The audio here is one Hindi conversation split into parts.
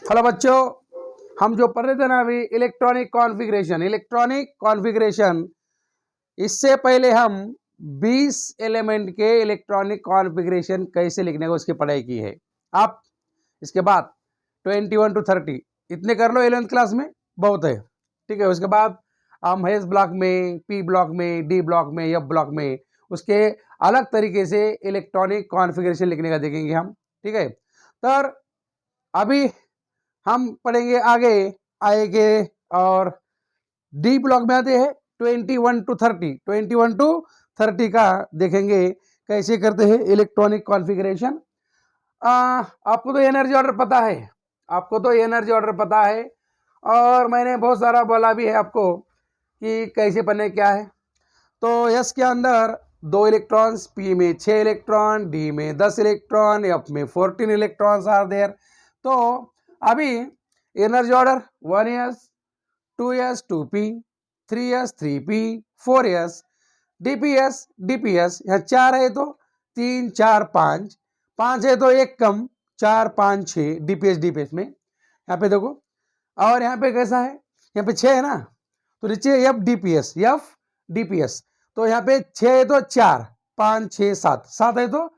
हेलो बच्चों, हम जो पढ़ रहे थे ना अभी इलेक्ट्रॉनिक कॉन्फ़िगरेशन। इससे पहले हम 20 एलिमेंट के इलेक्ट्रॉनिक कॉन्फ़िगरेशन कैसे लिखने को उसकी पढ़ाई की है। आप इसके बाद 21 to 30 इतने कर लो 11th क्लास में, बहुत है। ठीक है, उसके बाद हम एस ब्लॉक में, पी ब्लॉक में, डी ब्लॉक में, एफ ब्लॉक में उसके अलग तरीके से इलेक्ट्रॉनिक कॉन्फ़िगरेशन लिखने का देखेंगे हम। ठीक है, तो अभी हम पढ़ेंगे आगे आएंगे और डी ब्लॉक में आते हैं 21 to 30 का देखेंगे कैसे करते हैं इलेक्ट्रॉनिक कॉन्फ़िगरेशन। आपको तो एनर्जी ऑर्डर पता है, और मैंने बहुत सारा बोला भी है आपको कि कैसे पढ़ने क्या है। तो एस के अंदर 2 इलेक्ट्रॉन्स, पी में 6 इलेक्ट्रॉन, डी में 10 इलेक्ट्रॉन, एफ में 14 इलेक्ट्रॉन्स आर देयर। तो अभी energy order 1s 2s 2p 3s 3p 4s DPS यहाँ 4 है तो 3 4 5 5 है तो एक कम 4 5 6 डीपीएस में यहाँ पे देखो। और यहाँ पे कैसा है, यहाँ पे 6 है ना, तो नीचे एफ डीपीएस तो यहाँ पे 6 है तो 4 5 6 7 7 है तो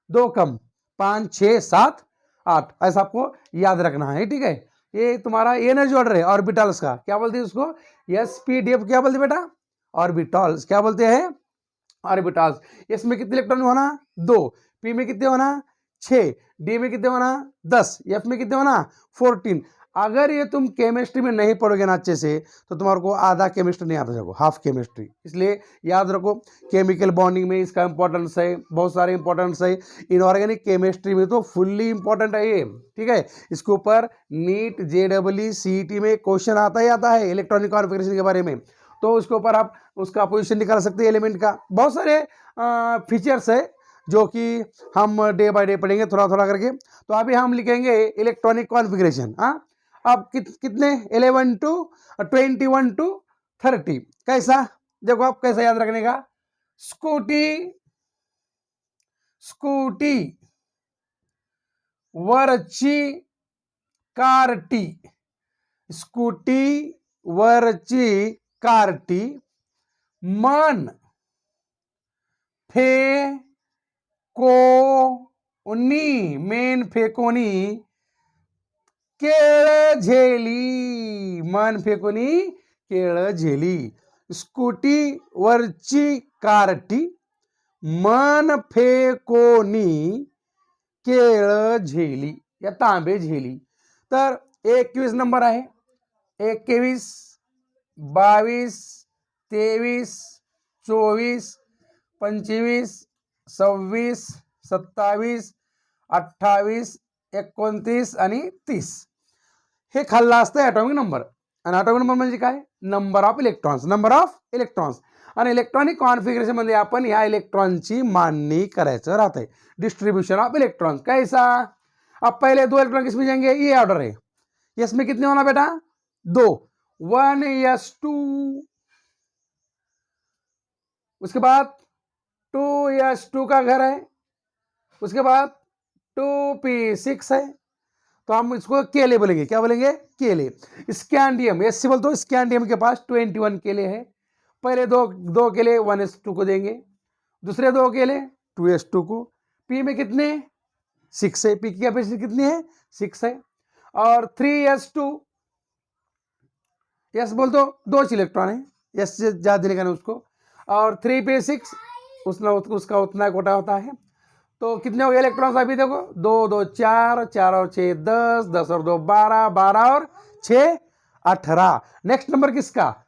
2 कम 5 6 7 8, ऐसा आपको याद रखना है। ठीक है, ये तुम्हारा एनर्जी ऑर्डर है ऑर्बिटल्स का। क्या बोलते हैं उसको? एसपीडीएफ क्या बोलते हैं बेटा? ऑर्बिटल्स। क्या बोलते हैं? ऑर्बिटल्स। एस में कितने इलेक्ट्रॉन होना? 2, पी में कितने होना? 6, डी में कितने होना? 10, एफ में कितने होना? 14। अगर ये तुम केमिस्ट्री में नहीं पढ़ोगे ना अच्छे से तो तुम्हारे को आधा केमिस्ट्री नहीं आता जाएगा, हाफ केमिस्ट्री। इसलिए याद रखो केमिकल बॉन्डिंग में इसका इंपॉर्टेंस है, बहुत सारे इंपॉर्टेंस है। इनऑर्गेनिक केमिस्ट्री में तो फुल्ली इंपॉर्टेंट है ये। ठीक है, इसके ऊपर नीट जेडब्ल्यू सीईटी में क्वेश्चन आता है इलेक्ट्रॉनिक कॉन्फ़िगरेशन के बारे में। तो उसके ऊपर आप उसका पोजीशन निकाल सकते हैं एलिमेंट का। बहुत सारे फीचर्स है जो कि हम डे बाय डे पढ़ेंगे थोड़ा थोड़ा करके। तो अभी हम लिखेंगे इलेक्ट्रॉनिक कॉन्फ़िगरेशन। अब कितने 11 to 21 to 30 कैसा, देखो आप कैसा याद रखने का। स्कूटी वरची कारटी, स्कूटी वरची कारटी मन फेकोनी, मेन फेकोनी केळ झेली, मन फेकोनी केळ झेली। स्कूटी वरची कारटी मन फेकोनी केळ झेली या तांबे झेली। तर 21 नंबर आहे। 21 22 23 24 25 26 27 28 29 आणि 30 हे खाल्लं असतं ॲटॉमिक नंबर। आणि ॲटॉमिक नंबर म्हणजे काय? Number of electrons. आणि इलेक्ट्रॉनिक कॉन्फ़िगरेशन मध्ये आपण ह्या इलेक्ट्रॉनची मांडणी करायचं राहते। डिस्ट्रीब्यूशन ऑफ इलेक्ट्रॉन्स कैसा? अब पहले 2 इलेक्ट्रॉन किसमें जाएंगे? ये ऑर्डर है। यस में कितने होना बेटा? 2, 1s2, उसके बाद 2s2 का घर है, उसके बाद 2p6 है। तो हम इसको केले बोलेंगे। क्या बोलेंगे? केले। स्कैंडियम, एस से बोल तो स्कैंडियम के पास 21 केले है। पहले दो केले 1s2 को देंगे, दूसरे 2 केले 2s2 को। पी में कितने? 6 है, पी की कैपेसिटी कितनी है? 6 है। और 3s2, एस बोल तो 2 इलेक्ट्रॉन है, एस से ज्यादा देने का नहीं उसको। और 3p6 उसका उतना कोटा होता है। तो कितने हो गए इलेक्ट्रॉन्स? अभी देखो 2 2 4 4 और 6 10 10 और 2 12 12 और 6 18। नेक्स्ट नंबर किसका?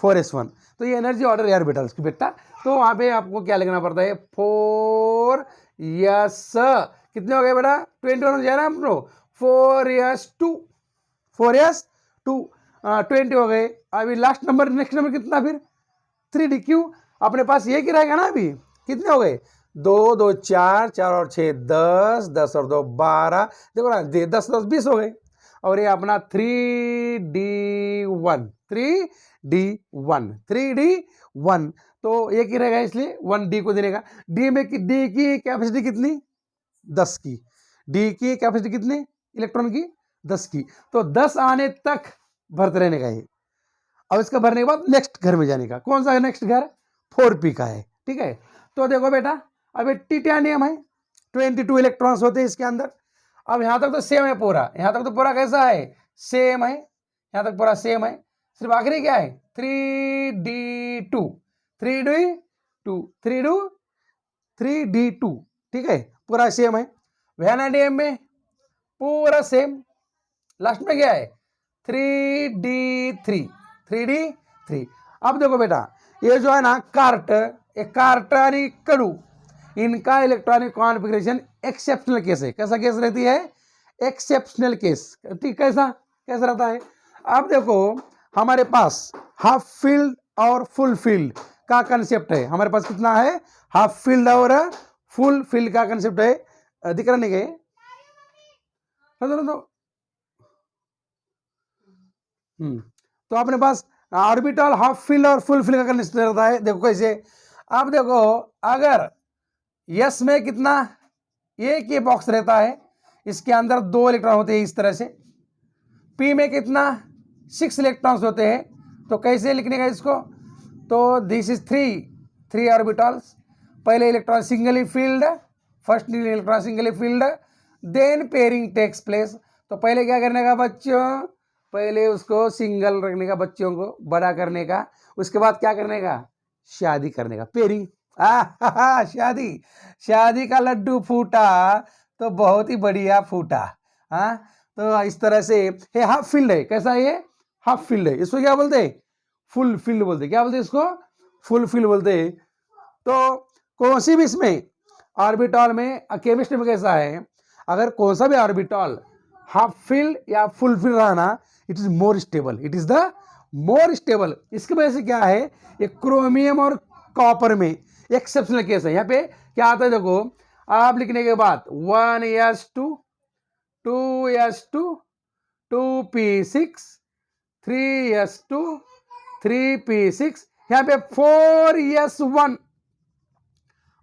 4s1। तो ये एनर्जी ऑर्डर यार बेटा उसकी बेटा। तो वहां पे आपको क्या लिखना पड़ता है? 4s। कितने हो गए बेटा? 21 हो जाए ना हम लोग। 4s2 20 हो गए। अभी लास्ट नंबर, नेक्स्ट नंबर कितना फिर? 3d। क्यों? अपने पास ये ही रहेगा ना। अभी कितने हो गए? 2 2 4 4 और 6 10 10 और 2 12। देखो ना, 10 10 20 हो गए। और ये अपना 3d1 तो एक ही रहेगा, इसलिए 1d को देने का। डी की कैपेसिटी कितनी? 10 की। डी की कैपेसिटी कितनी इलेक्ट्रॉन की? 10 की, तो 10 आने तक भरते रहने का है। अब इसका भरने के बाद नेक्स्ट घर में जाने का। कौन सा है नेक्स्ट घर? 4p का है, ठीक है। तो देखो बेटा, अब ये टिटेनियम है, 22 इलेक्ट्रॉन्स होते हैं इसके अंदर। अब यहां तक तो सेम है पूरा, यहां तक तो पूरा कैसा है? सेम है, यहां तक पूरा सेम है। सिर्फ आखिरी क्या है? 3d2, 3d2, 3d2, ठीक है, पूरा सेम है। वैनेडियम में पूरा सेम, लास्ट में क्या है? 3d3, 3d3। अब देखो बेटा, ये जो है ना कार्ट, एक कार्ट यानी कड़ू, इनका इलेक्ट्रॉनिक कॉन्फ़िगरेशन एक्सेप्शनल केस है। कैसा केस रहती है? एक्सेप्शनल केस, ठीक। कैसा कैसा रहता है? अब देखो, हमारे पास हाफ फील्ड और फुल फील्ड का कंसेप्ट है। हमारे पास कितना है? हाफ फील्ड और फुल फील्ड का कंसेप्ट है। दिख रहा नहीं गए? तो अपने पास ऑर्बिटल, हाफ फील्ड और फुल फील्ड का कंसेप्ट रहता है। देखो कैसे, अब देखो, अगर यस में कितना, एक ये बॉक्स रहता है, इसके अंदर 2 इलेक्ट्रॉन होते हैं इस तरह से। पी में कितना? 6 इलेक्ट्रॉन्स होते हैं। तो कैसे लिखने का इसको? तो दिस इज 3 ऑर्बिटल्स। पहले electron singly filled, first electron singly filled, then pairing takes place. तो पहले क्या करने का बच्चों? पहले उसको सिंगल रखने का, बच्चों को बड़ा करने का। उसके बाद क्या करने का? शादी करने का, पेयरिंग। शादी, शादी का लड्डू फूटा तो बहुत ही बढ़िया फूटा। हाँ, तो इस तरह से ये हाफ फील्ड है। कैसा है ये? हाफ फील्ड है। इसको क्या बोलते हैं? फुल फील्ड बोलते हैं। क्या बोलते हैं इसको? फुल फील्ड बोलते हैं। तो कौन सी भी इसमें ऑर्बिटल में, केमिस्ट्री में कैसा है, अगर कौन सा भी ऑर्बिटल हाफ फील्ड या फुल फील्ड रहा ना, it is more stable, it is the more stable. इसकी वजह से क्या है, ये क्रोमियम और कॉपर में एक्सेप्शनल केस है। यहाँ पे क्या आता है देखो, आप लिखने के बाद 1s2, 2s2, 2p6, 3s2, 3p6, यहाँ पे 4s1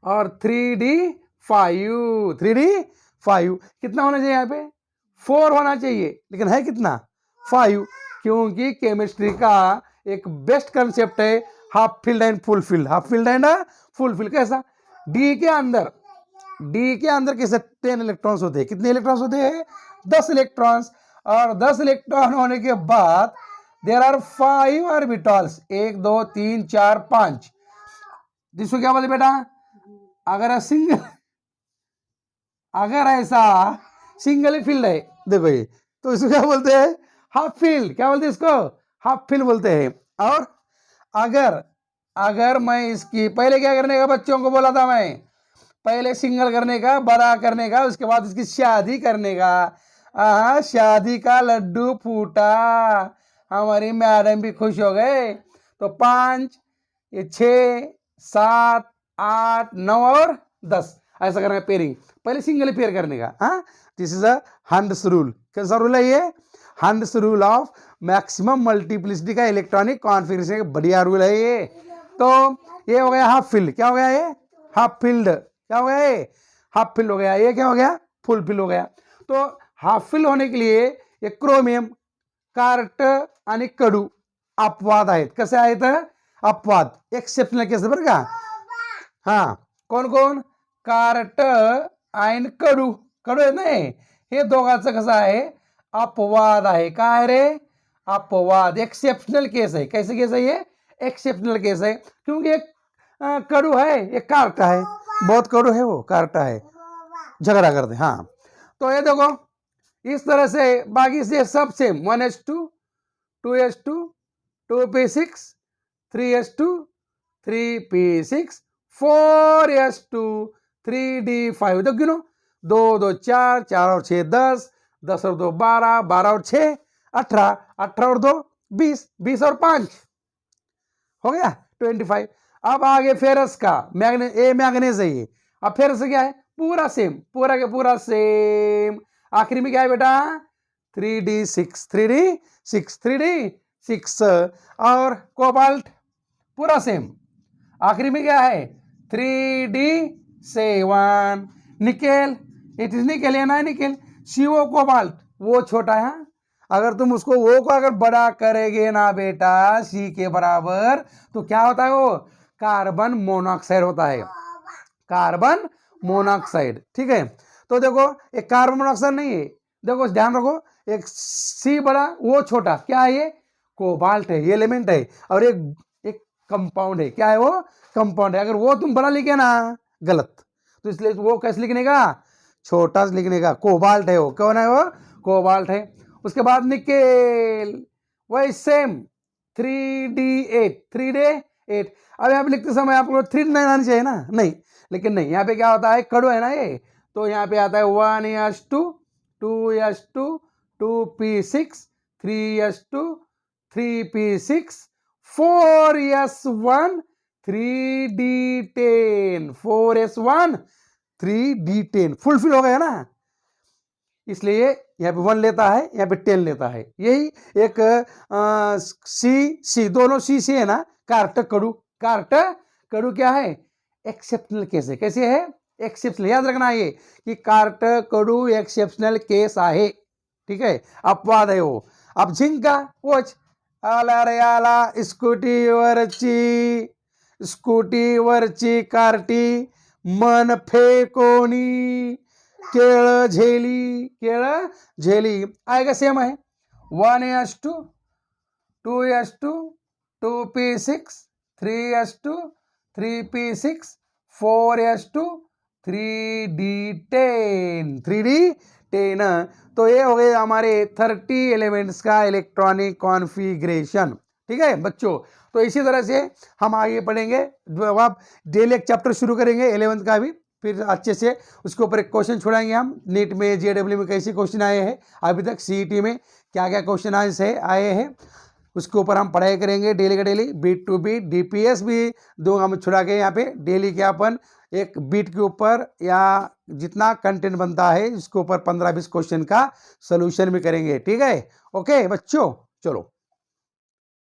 और 3d5, 3d5 कितना होना चाहिए? यहाँ पे 4 होना चाहिए, लेकिन है कितना? 5, क्योंकि केमिस्ट्री का एक बेस्ट कंसेप्ट है half field and full field. Half field and full field कैसा? डी के अंदर कैसे 10 इलेक्ट्रॉन्स होते हैं। कितने इलेक्ट्रॉन्स होते हैं? 10 इलेक्ट्रॉन्स। और 10 इलेक्ट्रॉन होने के बाद देयर आर 5 ऑर्बिटल्स, 1 2 3 4 5। जिसको क्या बोलते बेटा? अगर ऐसा सिंगल फील्ड है, देखो ये, तो इसको क्या बोलते हैं? Half field. क्या बोलते हैं इसको? हाफ फील्ड बोलते हैं। और अगर मैं इसकी पहले क्या करने का बच्चों को बोला था मैं? पहले सिंगल करने का, बड़ा करने का, उसके बाद इसकी शादी करने का। शादी का लड्डू फूटा, हमारी मैडम भी खुश हो गए। तो 5, 6, 7, 8, 9 और 10 ऐसा करना है पेयरिंग। पहले सिंगल पेयर करने का। हाँ, this is a Hund's rule. कैसा रूल है ये? Hund's rule of maximum multiplicity का इलेक्ट्रॉनिक कॉन्फ़िगरेशन, बढ़िया रूल है ये। तो ये हो गया हाफ फील्ड। क्या हो गया ये? Half field. क्या हो गया ये? हाफ फील्ड हो गया। ये क्या हो गया? फुल फील्ड हो गया। तो हाफ फील्ड होने के लिए ये क्रोमियम, कार्ट आणि कडू अपवाद आहेत. कसे आहेत? अपवाद, एक्सेप्शनल केस बरं का. हा, कोण कोण? कार्ट आणि कडू. कडू आहे नाही, हे दोघांचं कसं आहे? अपवाद आहे. काय रे? अपवाद, एक्सेप्शनल केस है. कैसे केस है ये? एक्सेप्शनल केस है, क्योंकि एक कड़ू है, एक कार्टा है, बहुत कड़ू है, वो कार्टा है, झगड़ा करते. हाँ, तो ये देखो इस तरह से, बाकी से सब same. 1s2, 2s2, 2p6, 3s2, 3p6, 4s2, 3d5. तो गिनो, 2 2 4, 4 और 6 10, 10 और 2 12, 12 और 6 18, 18 और 2 20, 20 और 5 हो गया 25. अब आगे फेरस का, मैग्नीज है ये. अब फेरस क्या है? पूरा सेम, पूरा के पूरा सेम. आखिरी में क्या है बेटा? 3d6, 3d6, 3d6. और कोबाल्ट पूरा सेम. आखिरी में क्या है? 3d7. Nickel, it is nickel, या ना निकेल. CO कोबाल्ट वो छोटा है। अगर तुम उसको वो को अगर बड़ा करेगे ना बेटा सी के बराबर, तो क्या होता है वो कार्बन मोनोऑक्साइड होता है, कार्बन मोनोऑक्साइड। ठीक है, तो देखो एक कार्बन मोनोऑक्साइड नहीं है, देखो ध्यान रखो, एक सी बड़ा वो छोटा, क्या है ये कोबाल्ट है, ये एलिमेंट है, और एक कंपाउंड है, क्या है वो कंपाउंड है। अगर वो तुम बड़ा लिखे ना गलत, तो इसलिए वो कैसे लिखने का छोटा लिखने का, कोबाल्ट है वो, कौन है वो कोबाल्ट है। उसके बाद निकेल, वही सेम 3D8 3D8। अब यहाँ पे लिखते समय आपको 3 नहीं आनी चाहिए ना, नहीं, लेकिन नहीं, यहाँ पे क्या होता है कड़ू है ना ये, तो यहाँ पे आता है 1s2 2s2 2p6 3s2 3p6 4s1 3d10 4s1 3d10 fulfil हो गया ना, इसलिए यहाँ पे 1 लेता है, यहाँ पे 10 लेता है। यही एक सी दोनों सी है ना, कार्ट कड़ू क्या है एक्सेप्शनल केस है। कैसे है एक्सेप्शनल, याद रखना ये कि कार्ट कड़ू एक्सेप्शनल केस आहे, ठीक है, अपवाद है वो। अब झिंका वोच आला रे आला स्कूटीवरची कार्टी मन फेकोनी केळ झेली आएगा सेम है 1s2 2s2 2p6 3s2 3p6 4s2 3d10 तो ये हो गए हमारे 30 एलिमेंट्स का इलेक्ट्रॉनिक कॉन्फ़िगरेशन। ठीक है बच्चों, तो इसी तरह से हम आगे पढ़ेंगे, आप डेली एक चैप्टर शुरू करेंगे 11th का भी, फिर अच्छे से उसके ऊपर एक क्वेश्चन छोड़ाएंगे हम। नीट में जेडब्ल्यू में कैसे क्वेश्चन आए हैं अभी तक, सीईटी में क्या क्या क्वेश्चन आए हैं उसके ऊपर हम पढ़ाई करेंगे डेली का daily. Beat to beat DPS भी दूंगा हम छुड़ा के यहाँ पे, डेली के अपन एक बीट के ऊपर या जितना कंटेंट बनता है इसके ऊपर 15-20 क्वेश्चन का सोल्यूशन भी करेंगे। ठीक है, ओके बच्चों, चलो।